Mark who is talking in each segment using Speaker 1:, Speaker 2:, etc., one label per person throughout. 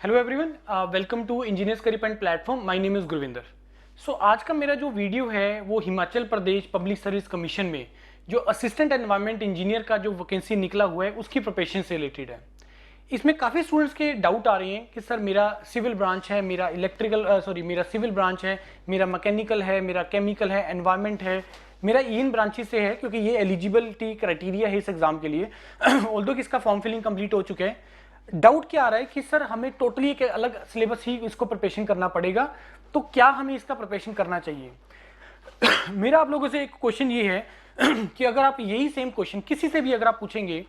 Speaker 1: Hello everyone, welcome to engineers career point platform. My name is Gurvinder. So आज का मेरा जो वीडियो है वो Himachal Pradesh public service commission में जो असिस्टेंट एनवायरनमेंट इंजीनियर का जो वैकेंसी निकला हुआ है उसकी प्रिपरेशन से रिलेटेड है। इसमें काफ़ी स्टूडेंट्स के डाउट आ रहे हैं कि सर मेरा सिविल ब्रांच है, मेरा मेरा सिविल ब्रांच है, मेरा मैकेनिकल है, मेरा केमिकल है, एनवायरनमेंट है, मेरा इन ब्रांचेस से है क्योंकि ये एलिजिबिलिटी क्राइटेरिया है इस एग्जाम के लिए। ऑल्दो कि इसका फॉर्म फिलिंग कंप्लीट हो चुका है। डाउट क्या आ रहा है कि सर हमें टोटली एक अलग सिलेबस ही इसको प्रिपरेशन करना पड़ेगा, तो क्या हमें इसका प्रिपरेशन करना चाहिए? मेरा आप लोगों से एक क्वेश्चन ये है कि अगर आप यही सेम क्वेश्चन किसी से भी अगर आप पूछेंगे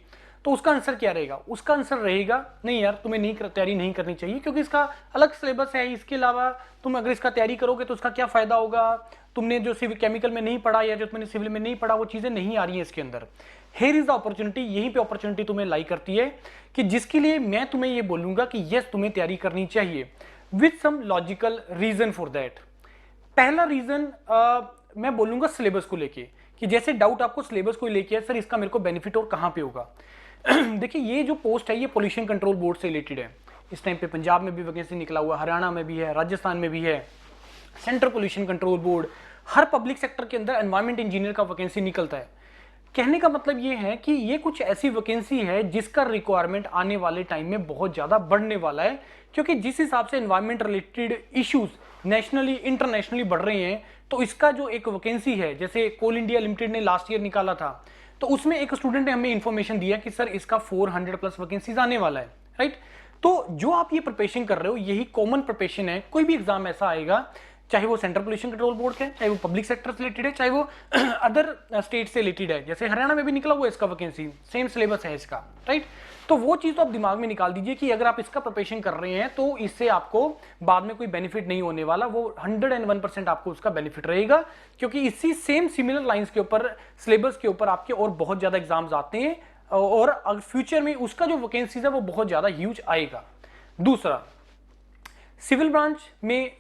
Speaker 1: तो उसका आंसर क्या रहेगा? उसका आंसर रहेगा नहीं यार, तुम्हें नहीं तैयारी नहीं करनी चाहिए क्योंकि इसका अलग सिलेबस है। इसके अलावा तुम अगर इसका तैयारी करोगे तो उसका क्या फायदा होगा? तुमने जो सिविल केमिकल में नहीं पढ़ा या जो तुमने सिविल में नहीं पढ़ा वो चीजें नहीं आ रही है इसके अंदर। हेयर इज द अपॉर्चुनिटी, यहीं पे अपॉर्चुनिटी तुम्हें लाई करती है कि जिसके लिए मैं तुम्हें ये बोलूंगा कि यस तुम्हें तैयारी करनी चाहिए with some logical reason for that. पहला रीजन मैं बोलूंगा सिलेबस को लेके, कि जैसे डाउट आपको सिलेबस को लेके है, सर इसका मेरे को बेनिफिट और कहां पे होगा। देखिए ये जो पोस्ट है ये पोल्यूशन कंट्रोल बोर्ड से रिलेटेड है। इस टाइम पे पंजाब में भी वैकेंसी निकला हुआ, हरियाणा में भी है, राजस्थान में भी है, सेंट्रल पोल्यूशन कंट्रोल बोर्ड, हर पब्लिक सेक्टर के अंदर एनवायरमेंट इंजीनियर का वैकेंसी निकलता है। कहने का मतलब ये है कि ये कुछ ऐसी वैकेंसी है जिसका रिक्वायरमेंट आने वाले टाइम में बहुत ज्यादा बढ़ने वाला है, क्योंकि जिस हिसाब से environment related issues nationally internationally बढ़ रहे हैं, तो इसका जो एक वैकेंसी है, जैसे कोल इंडिया लिमिटेड ने लास्ट ईयर निकाला था, तो उसमें एक स्टूडेंट ने हमें इंफॉर्मेशन दिया कि सर इसका 400 प्लस वैकेंसीज आने वाला है, राइट। तो जो आप ये प्रिपरेशन कर रहे हो यही कॉमन प्रिपरेशन है। कोई भी एग्जाम ऐसा आएगा, चाहे वो सेंट्रल पोल्यूशन कंट्रोल बोर्ड है, चाहे वो पब्लिक सेक्टर से रिलेटेड है, चाहे वो अदर स्टेट से रिलेटेड है, जैसे हरियाणा में भी निकला हुआ है इसका वैकेंसी, सेम सिलेबस है इसका, राइट। तो वो चीज तो आप दिमाग में निकाल दीजिए कि अगर आप इसका प्रिपरेशन कर रहे हैं तो इससे आपको बाद में कोई बेनिफिट नहीं होने वाला, वो 101% आपको उसका बेनिफिट रहेगा, क्योंकि इसी सेम सिमिलर लाइंस के ऊपर सिलेबस के ऊपर आपके और बहुत ज्यादा एग्जाम्स आते हैं और फ्यूचर में उसका जो वैकेंसीज है वो बहुत ज्यादा ह्यूज आएगा। दूसरा, सिविल ब्रांच में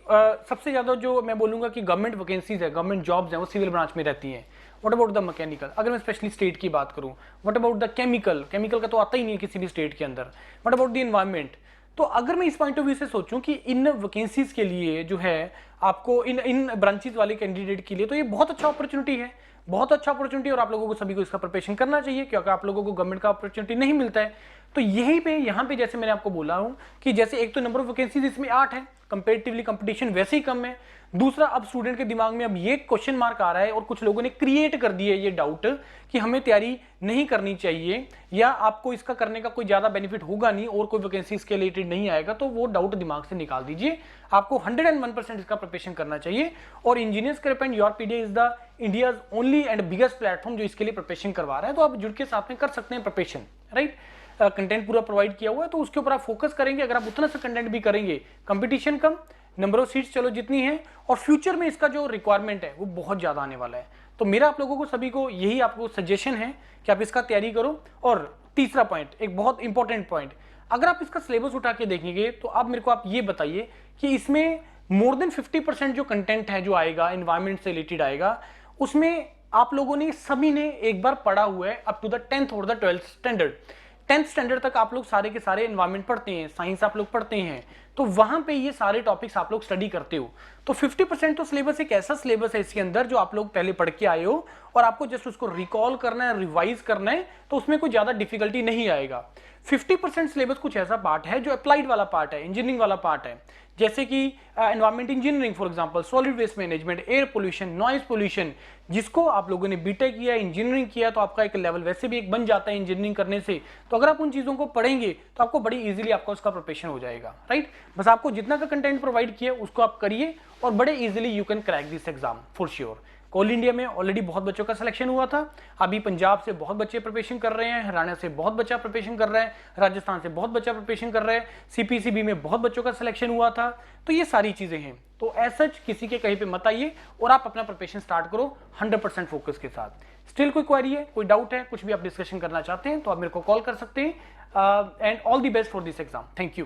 Speaker 1: सबसे ज्यादा जो मैं बोलूंगा कि गवर्नमेंट वैकेंसीज है, गवर्नमेंट जॉब्स हैं, वो सिविल ब्रांच में रहती हैं। व्हाट अबाउट द मैकेनिकल, अगर मैं स्पेशली स्टेट की बात करूं, what about the chemical, chemical का तो आता ही नहीं है किसी भी स्टेट के अंदर। What about the environment. तो अगर मैं इस पॉइंट ऑफ व्यू से सोचूं कि इन वैकेंसीज के लिए जो है आपको इन ब्रांचेज वाले कैंडिडेट के लिए तो ये बहुत अच्छा अपॉर्चुनिटी है, बहुत अच्छा अपॉर्चुनिटी, और आप लोगों को सभी को इसका प्रिपरेशन करना चाहिए क्योंकि आप लोगों को गवर्नमेंट का अपॉर्चुनिटी नहीं मिलता है। तो यहीं पे यहाँ पे जैसे मैंने आपको बोला हूं कि जैसे एक तो नंबर ऑफ वैकेंसीज इसमें 8 है, कंपैरेटिवली कंपटीशन वैसे ही कम है। दूसरा, अब स्टूडेंट के दिमाग में अब ये क्वेश्चन मार्क आ रहा है और कुछ लोगों ने क्रिएट कर दिया ये डाउट कि हमें तैयारी नहीं करनी चाहिए या आपको इसका करने का कोई ज्यादा बेनिफिट होगा नहीं और कोई वैकेंसी इसके रिलेटेड नहीं आएगा। तो वो डाउट दिमाग से निकाल दीजिए, आपको 101% इसका प्रिपरेशन करना चाहिए। और engineers career point your PDA is the India's only and biggest platform जो इसके लिए प्रिपरेशन करवा रहा है। तो आप जुड़ के साथ में कर सकते हैं प्रिपरेशन, राइट। कंटेंट पूरा प्रोवाइड किया हुआ है तो उसके ऊपर आप फोकस करेंगे। अगर आप उतना सा कंटेंट भी करेंगे, competition come, number of seats चलो जितनी है, और फ्यूचर में इसका जो रिक्वायरमेंट है वो बहुत ज्यादा आने वाला है। तो मेरा आप लोगों को सभी को यही आपको सजेशन है कि आप इसका तैयारी करो। और तीसरा पॉइंट, एक बहुत इंपॉर्टेंट पॉइंट, अगर आप इसका सिलेबस उठा के देखेंगे तो आप मेरे को आप ये बताइए कि इसमें मोर देन 50% जो कंटेंट है जो आएगा एनवायरमेंट से रिलेटेड आएगा, उसमें आप लोगों ने सभी ने एक बार पढ़ा हुआ है अप टू द 10th और the 12th standard. 10th standard तक आप लोग सारे के सारे एनवायरमेंट पढ़ते हैं, साइंस आप लोग पढ़ते हैं, तो वहां पे ये सारे टॉपिक्स आप लोग स्टडी करते हो। तो 50% तो सिलेबस एक ऐसा सिलेबस है इसके अंदर जो आप लोग पहले पढ़ के आए हो और आपको जस्ट उसको रिकॉल करना है, रिवाइज करना है, तो उसमें कोई ज्यादा डिफिकल्टी नहीं आएगा। 50% सिलेबस कुछ ऐसा पार्ट है जो अप्लाइड वाला पार्ट है, इंजीनियरिंग वाला पार्ट है, जैसे कि environment engineering for example, solid waste management, air pollution, noise pollution, जिसको आप लोगों ने बीटेक किया, इंजीनियरिंग किया, तो आपका एक लेवल वैसे भी एक बन जाता है इंजीनियरिंग करने से। तो अगर आप उन चीजों को पढ़ेंगे तो आपको बड़ी इजीली आपका उसका प्रिपरेशन हो जाएगा, राइट। बस आपको जितना का कंटेंट प्रोवाइड किया उसको आप करिए और बड़े easily you can crack this exam for sure. Coal India में ऑलरेडी बहुत बच्चों का सिलेक्शन हुआ था, अभी पंजाब से बहुत बच्चे प्रिपरेशन कर रहे हैं, हरियाणा से बहुत बच्चा प्रिपरेशन कर रहा है, राजस्थान से बहुत बच्चा प्रिपरेशन कर रहा है, सीपीसीबी में बहुत बच्चों का सिलेक्शन हुआ था। तो ये सारी चीजें हैं, तो ऐसा किसी के कहीं पे मत आइए और आप अपना प्रिपरेशन स्टार्ट करो 100% फोकस के साथ। स्टिल कोई क्वेरी है, कोई डाउट है, कुछ भी आप डिस्कशन करना चाहते हैं तो आप मेरे को कॉल कर सकते हैं। And all the best for this exam. Thank you.